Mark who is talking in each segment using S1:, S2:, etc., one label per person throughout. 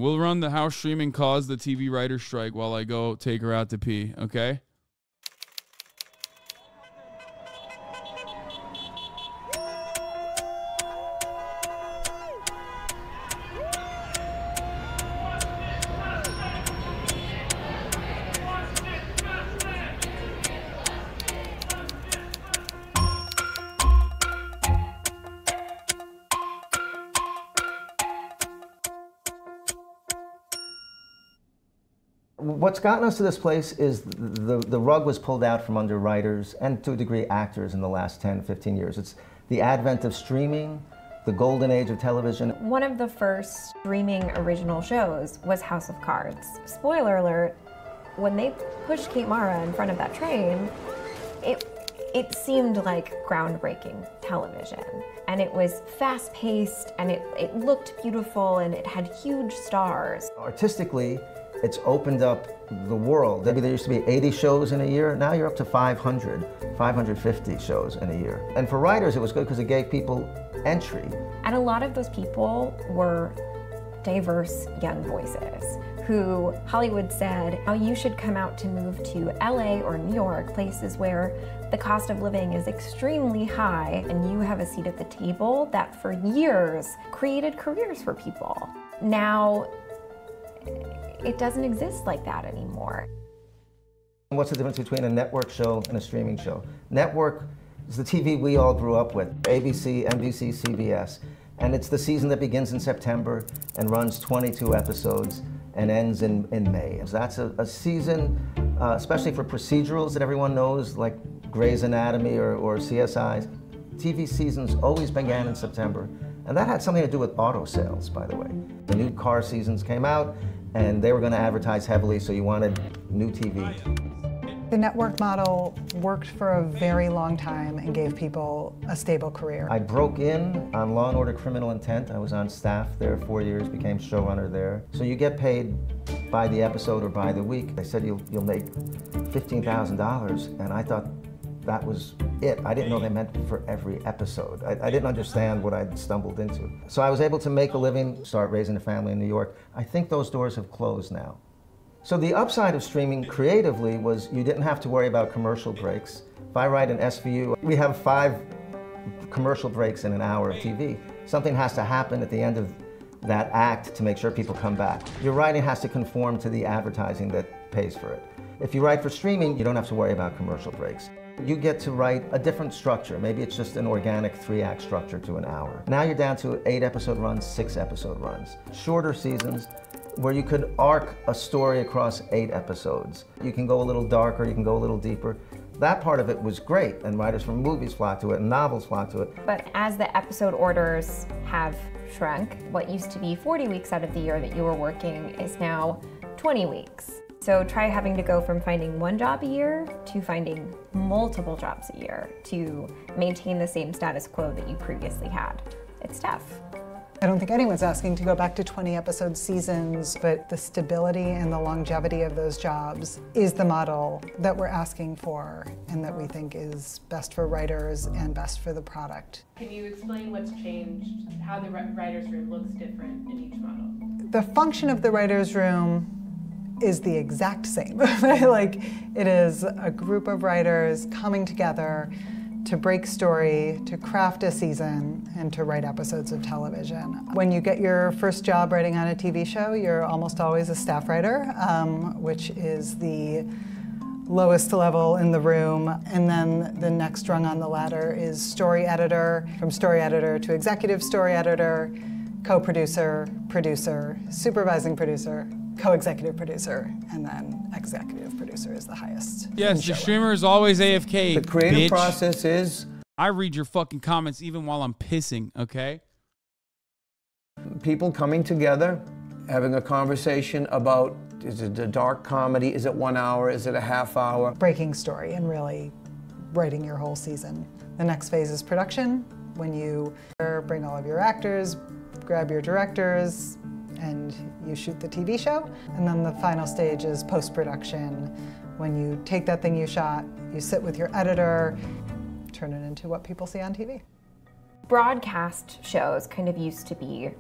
S1: we'll run the how streaming caused the TV writer strike while I go take her out to pee, okay?
S2: What's gotten us to this place is the rug was pulled out from under writers and to a degree actors in the last 10, 15 years. It's the advent of streaming, the golden age of television.
S3: One of the first streaming original shows was House of Cards. Spoiler alert, when they pushed Kate Mara in front of that train, it seemed like groundbreaking television. And it was fast-paced, and it looked beautiful, and it had huge stars.
S2: Artistically, it's opened up the world. Maybe there used to be 80 shows in a year. Now you're up to 500, 550 shows in a year. And for writers, it was good because it gave people entry.
S3: And a lot of those people were diverse young voices who Hollywood said, oh, you should come out to move to LA or New York, places where the cost of living is extremely high, and you have a seat at the table that for years created careers for people. Now, it doesn't exist like that anymore.
S2: What's the difference between a network show and a streaming show? Network is the TV we all grew up with, ABC, NBC, CBS, and it's the season that begins in September and runs 22 episodes and ends in May. That's a season, especially for procedurals that everyone knows, like Grey's Anatomy or CSIs. TV seasons always began in September, and that had something to do with auto sales, by the way. The new car seasons came out, and they were going to advertise heavily, so you wanted new TV.
S4: The network model worked for a very long time and gave people a stable career.
S2: I broke in on Law & Order Criminal Intent. I was on staff there 4 years, became showrunner there. So you get paid by the episode or by the week. They said you'll make $15,000, and I thought that was it. I didn't know they meant for every episode. I didn't understand what I'd stumbled into. So I was able to make a living, start raising a family in New York. I think those doors have closed now. So the upside of streaming creatively was you didn't have to worry about commercial breaks. If I write an SVU, we have 5 commercial breaks in an hour of TV. Something has to happen at the end of that act to make sure people come back. Your writing has to conform to the advertising that pays for it. If you write for streaming, you don't have to worry about commercial breaks. You get to write a different structure. Maybe it's just an organic 3-act structure to an hour. Now you're down to 8-episode runs, 6-episode runs. Shorter seasons where you could arc a story across 8 episodes. You can go a little darker, you can go a little deeper. That part of it was great, and writers from movies flock to it, and novels flock to it.
S3: But as the episode orders have shrunk, what used to be 40 weeks out of the year that you were working is now 20 weeks. So try having to go from finding 1 job a year to finding multiple jobs a year to maintain the same status quo that you previously had. It's tough.
S4: I don't think anyone's asking to go back to 20-episode seasons, but the stability and the longevity of those jobs is the model that we're asking for and that we think is best for writers and best for the product.
S5: Can you explain what's changed, how the writer's room looks different in each model?
S4: The function of the writer's room is the exact same. Like, it is a group of writers coming together to break story, to craft a season, and to write episodes of television. When you get your first job writing on a TV show, you're almost always a staff writer, which is the lowest level in the room. And then the next rung on the ladder is story editor, from story editor to executive story editor, co-producer, producer, supervising producer, co-executive producer, and then executive producer is the highest.
S1: Yes, the streamer is always AFK.
S2: The creative
S1: bitch.
S2: process is
S1: I read your fucking comments even while I'm pissing, okay?
S6: People coming together, having a conversation about, is it a dark comedy, is it 1 hour, is it a half hour?
S4: Breaking story and really writing your whole season. The next phase is production, when you bring all of your actors, grab your directors, and you shoot the TV show. And then the final stage is post-production, when you take that thing you shot, you sit with your editor, turn it into what people see on TV.
S3: Broadcast shows kind of used to be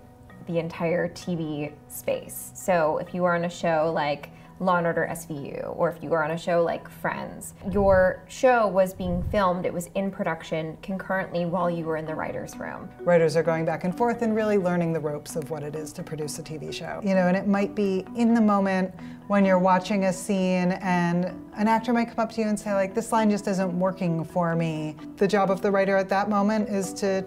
S3: the entire TV space. So if you were on a show like Law & Order SVU, or if you were on a show like Friends, your show was being filmed, it was in production concurrently while you were in the writer's room.
S4: Writers are going back and forth and really learning the ropes of what it is to produce a TV show. You know, and it might be in the moment when you're watching a scene and an actor might come up to you and say, like, this line just isn't working for me. The job of the writer at that moment is to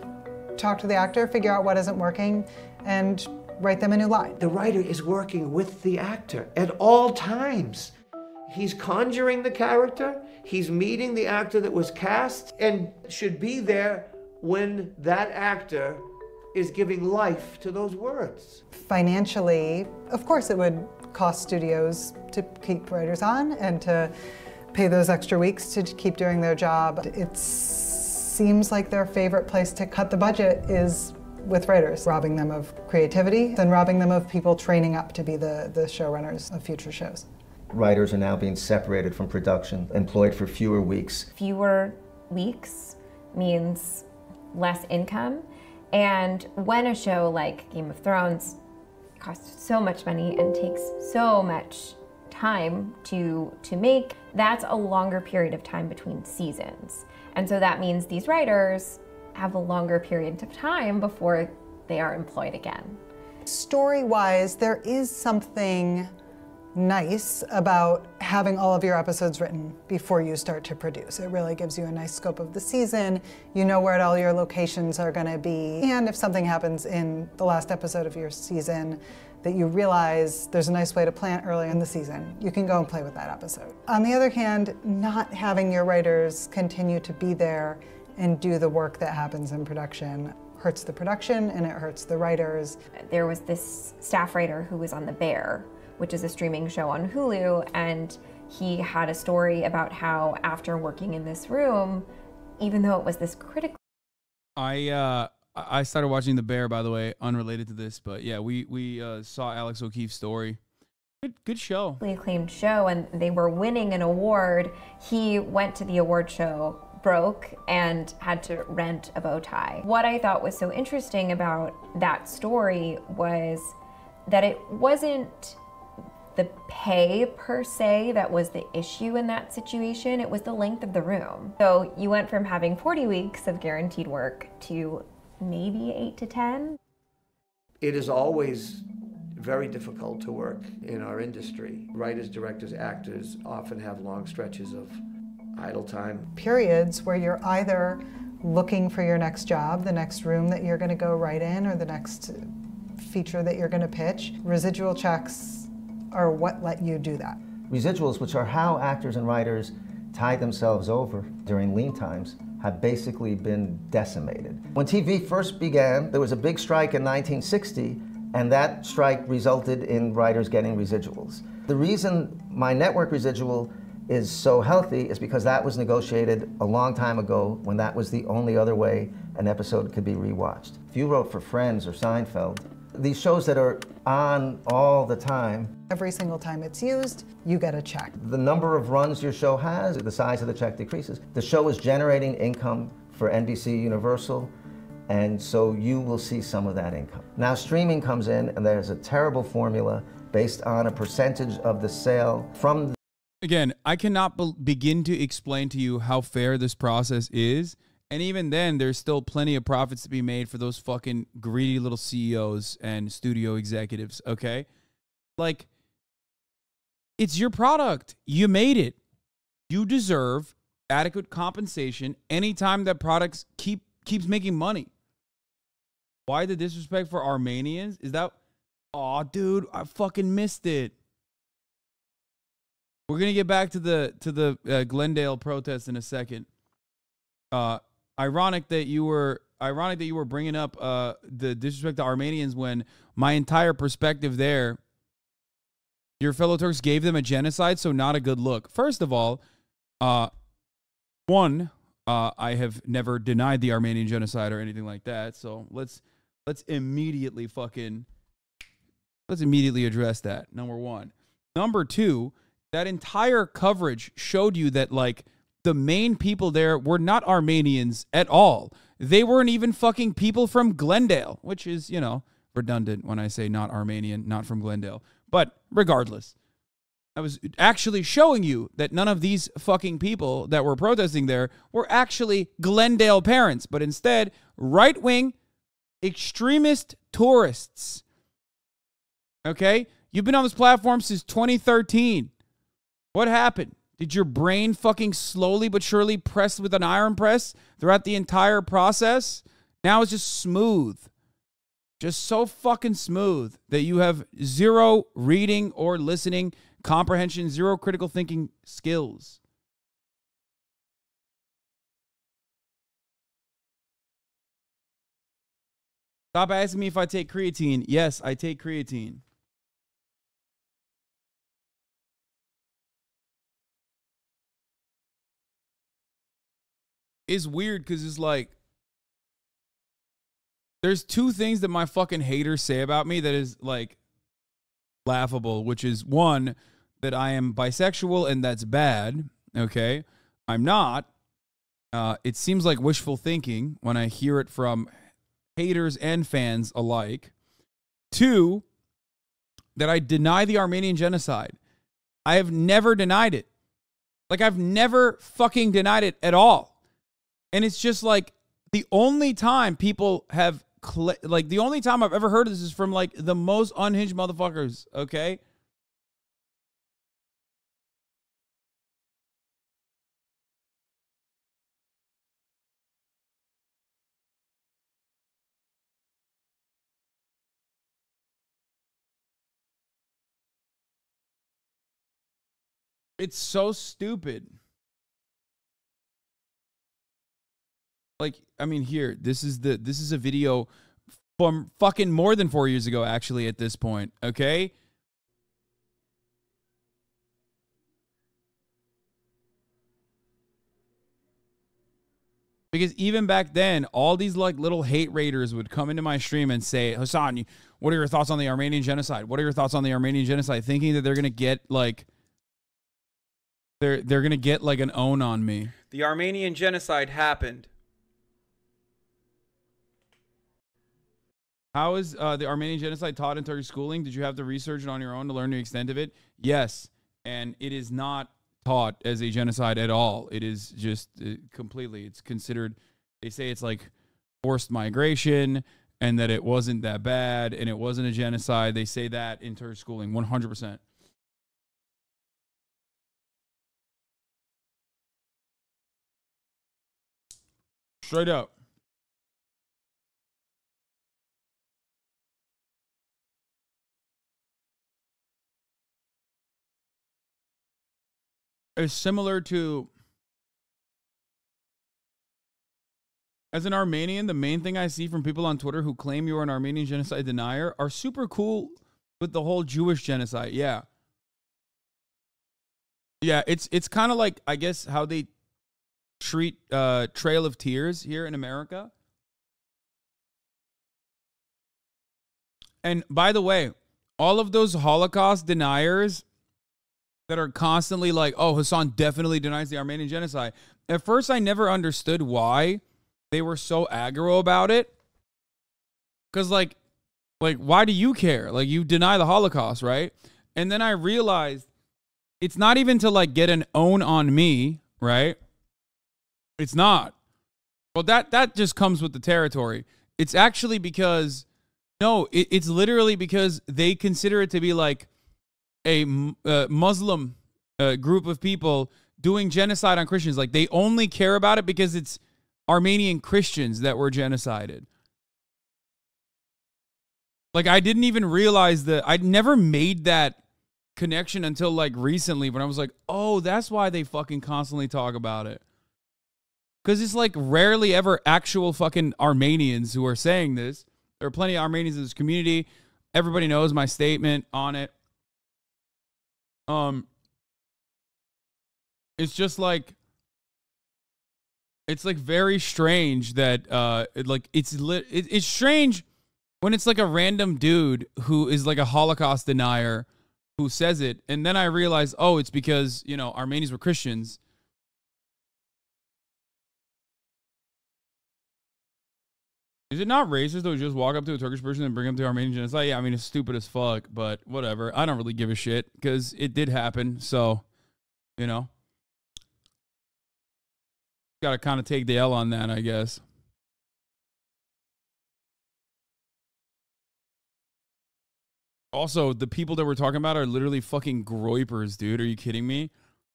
S4: talk to the actor, figure out what isn't working, and write them a new line.
S6: The writer is working with the actor at all times. He's conjuring the character, he's meeting the actor that was cast, and should be there when that actor is giving life to those words.
S4: Financially, of course it would cost studios to keep writers on and to pay those extra weeks to keep doing their job. It seems like their favorite place to cut the budget is with writers, robbing them of creativity and robbing them of people training up to be the showrunners of future shows.
S2: Writers are now being separated from production, employed for fewer weeks.
S3: Fewer weeks means less income, and when a show like Game of Thrones costs so much money and takes so much time to make, that's a longer period of time between seasons. And so that means these writers have a longer period of time before they are employed again.
S4: Story-wise, there is something nice about having all of your episodes written before you start to produce. It really gives you a nice scope of the season. You know where all your locations are going to be. And if something happens in the last episode of your season that you realize there's a nice way to plant early in the season, you can go and play with that episode. On the other hand, not having your writers continue to be there and do the work that happens in production hurts the production and it hurts the writers.
S3: There was this staff writer who was on The Bear, which is a streaming show on Hulu, and he had a story about how after working in this room, even though it was this critical...
S1: I started watching The Bear, by the way, unrelated to this, but yeah, we saw Alex O'Keefe's story. Good show.
S3: Acclaimed show, and they were winning an award. He went to the award show broke and had to rent a bow tie. What I thought was so interesting about that story was that it wasn't the pay per se that was the issue in that situation, it was the length of the room. So you went from having 40 weeks of guaranteed work to maybe 8 to 10.
S6: It is always very difficult to work in our industry. Writers, directors, actors often have long stretches of idle time.
S4: Periods where you're either looking for your next job, the next room that you're going to go write in, or the next feature that you're going to pitch. Residual checks are what let you do that.
S2: Residuals, which are how actors and writers tide themselves over during lean times, have basically been decimated. When TV first began, there was a big strike in 1960, and that strike resulted in writers getting residuals. The reason my network residual is so healthy is because that was negotiated a long time ago when that was the only other way an episode could be rewatched. If you wrote for Friends or Seinfeld, these shows that are on all the time,
S4: every single time it's used, you get a check.
S2: The number of runs your show has, the size of the check decreases. The show is generating income for NBC Universal, and so you will see some of that income. Now streaming comes in, and there's a terrible formula based on a percentage of the sale from
S1: Again, I cannot begin to explain to you how fair this process is. And even then, there's still plenty of profits to be made for those fucking greedy little CEOs and studio executives, okay? Like, it's your product. You made it. You deserve adequate compensation anytime that product keeps making money. Why the disrespect for Armenians? Is that... Aw, dude, I fucking missed it. We're gonna get back to the Glendale protest in a second. Ironic that you were bringing up the disrespect to Armenians when my entire perspective there, your fellow Turks gave them a genocide, so not a good look. First of all, one, I have never denied the Armenian genocide or anything like that. So let's immediately address that. Number one. Number two. That entire coverage showed you that, like, the main people there were not Armenians at all. They weren't even fucking people from Glendale, which is, you know, redundant when I say not Armenian, not from Glendale. But regardless, I was actually showing you that none of these fucking people that were protesting there were actually Glendale parents, but instead right-wing extremist tourists. Okay? You've been on this platform since 2013. What happened? Did your brain fucking slowly but surely press with an iron press throughout the entire process? Now it's just smooth. Just so fucking smooth that you have zero reading or listening comprehension, zero critical thinking skills. Stop asking me if I take creatine. Yes, I take creatine. It's weird because it's like, there's two things that my fucking haters say about me that is like laughable, which is one, that I am bisexual and that's bad. Okay. I'm not. It seems like wishful thinking when I hear it from haters and fans alike. Two, that I deny the Armenian genocide. I have never denied it. Like, I've never fucking denied it at all. And it's just like the only time people have, like, the only time I've ever heard of this is from like the most unhinged motherfuckers, okay? It's so stupid. Like, I mean, here, this is a video from fucking more than 4 years ago, actually, at this point, okay? Because even back then, all these like little hate raiders would come into my stream and say, Hasan, what are your thoughts on the Armenian genocide? What are your thoughts on the Armenian genocide? Thinking that they're going to get like, they're going to get like an own on me. The Armenian genocide happened. How is the Armenian genocide taught in Turkish schooling? Did you have to research it on your own to learn the extent of it? Yes. And it is not taught as a genocide at all. It is just completely, it's considered, they say it's like forced migration and that it wasn't that bad and it wasn't a genocide. They say that in Turkish schooling, 100%. Straight up. It's similar to, as an Armenian, the main thing I see from people on Twitter who claim you are an Armenian genocide denier are super cool with the whole Jewish genocide. Yeah. Yeah, it's kind of like, I guess, how they treat Trail of Tears here in America. And by the way, all of those Holocaust deniers that are constantly like, oh, Hasan definitely denies the Armenian genocide. At first, I never understood why they were so aggro about it. Because, like, why do you care? Like, you deny the Holocaust, right? And then I realized it's not even to, like, get an own on me, right? It's not. Well, that just comes with the territory. It's actually because, no, it's literally because they consider it to be, like, a Muslim group of people doing genocide on Christians. Like, they only care about it because it's Armenian Christians that were genocided. Like, I didn't even realize that. I'd never made that connection until, like, recently when I was like, oh, that's why they fucking constantly talk about it. Because it's, like, rarely ever actual fucking Armenians who are saying this. There are plenty of Armenians in this community. Everybody knows my statement on it. It's just like, it's like very strange that it's strange when it's like a random dude who is like a Holocaust denier who says it, and then I realize, oh, it's because, you know, Armenians were Christians. Is it not racist though? Just walk up to a Turkish person and bring them to Armenian genocide? Yeah, I mean, it's stupid as fuck, but whatever. I don't really give a shit because it did happen. So, you know, got to kind of take the L on that, I guess. Also, the people that we're talking about are literally fucking groypers, dude. Are you kidding me?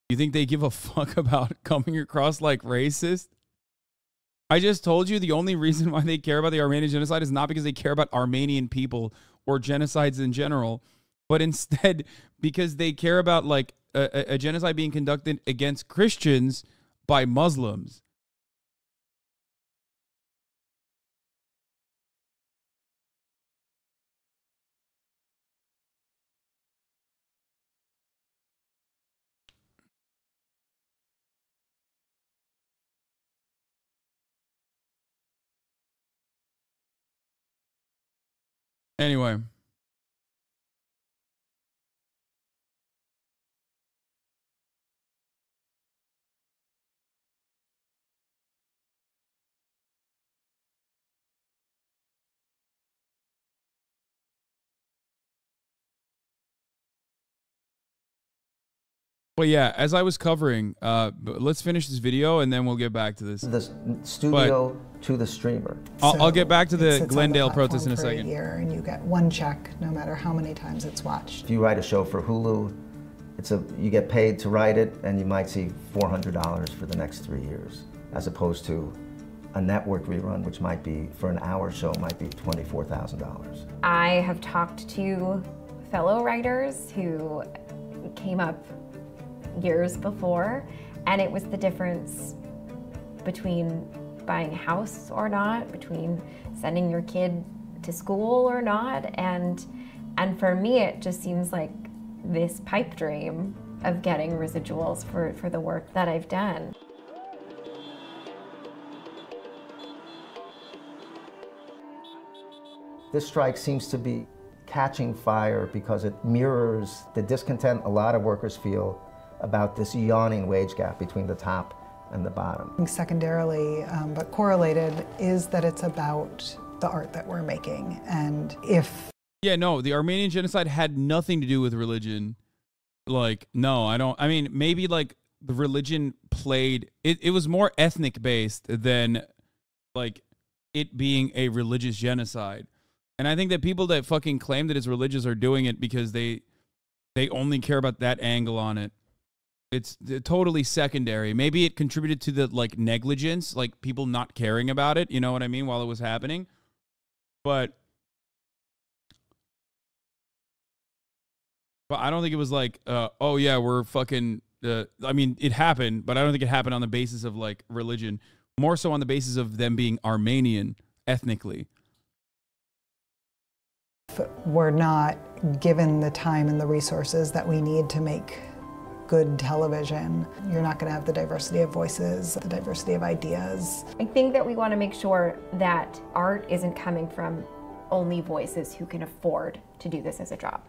S1: You think they give a fuck about coming across like racist? I just told you the only reason why they care about the Armenian genocide is not because they care about Armenian people or genocides in general, but instead because they care about like a genocide being conducted against Christians by Muslims. Anyway. But yeah, as I was covering, let's finish this video and then we'll get back to this.
S2: The studio to the streamer.
S1: I'll get back to
S4: It
S1: the
S4: sits on
S1: Glendale
S4: platform
S1: protest in a
S4: for
S1: second.
S4: year, and you get one check no matter how many times it's watched.
S2: If you write a show for Hulu, you get paid to write it, and you might see $400 for the next 3 years, as opposed to a network rerun, which might be, for an hour show, might be $24,000.
S3: I have talked to fellow writers who came up years before, and it was the difference between buying a house or not, between sending your kid to school or not, and for me it just seems like this pipe dream of getting residuals for the work that I've done.
S2: This strike seems to be catching fire because it mirrors the discontent a lot of workers feel about this yawning wage gap between the top and the bottom.
S4: Secondarily, but correlated, is that it's about the art that we're making. And if...
S1: Yeah, no, the Armenian genocide had nothing to do with religion. Like, no, I mean, maybe like the religion played, it was more ethnic based than like it being a religious genocide. And I think that people that fucking claim that it's religious are doing it because they only care about that angle on it. It's totally secondary. Maybe it contributed to the like negligence, like people not caring about it, you know what I mean, while it was happening. But I don't think it was like, oh yeah, we're fucking, I mean, it happened, but I don't think it happened on the basis of like religion. More so on the basis of them being Armenian ethnically.
S4: If we're not given the time and the resources that we need to make good television, you're not going to have the diversity of voices, the diversity of ideas.
S3: I think that we want to make sure that art isn't coming from only voices who can afford to do this as a job.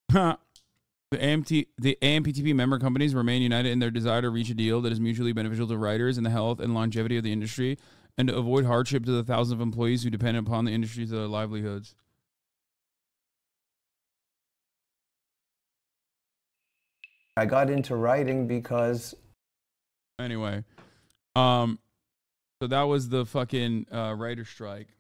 S1: The AMPTP member companies remain united in their desire to reach a deal that is mutually beneficial to writers and the health and longevity of the industry, and to avoid hardship to the thousands of employees who depend upon the industry to their livelihoods.
S7: I got into writing because...
S1: Anyway, so that was the fucking writer strike.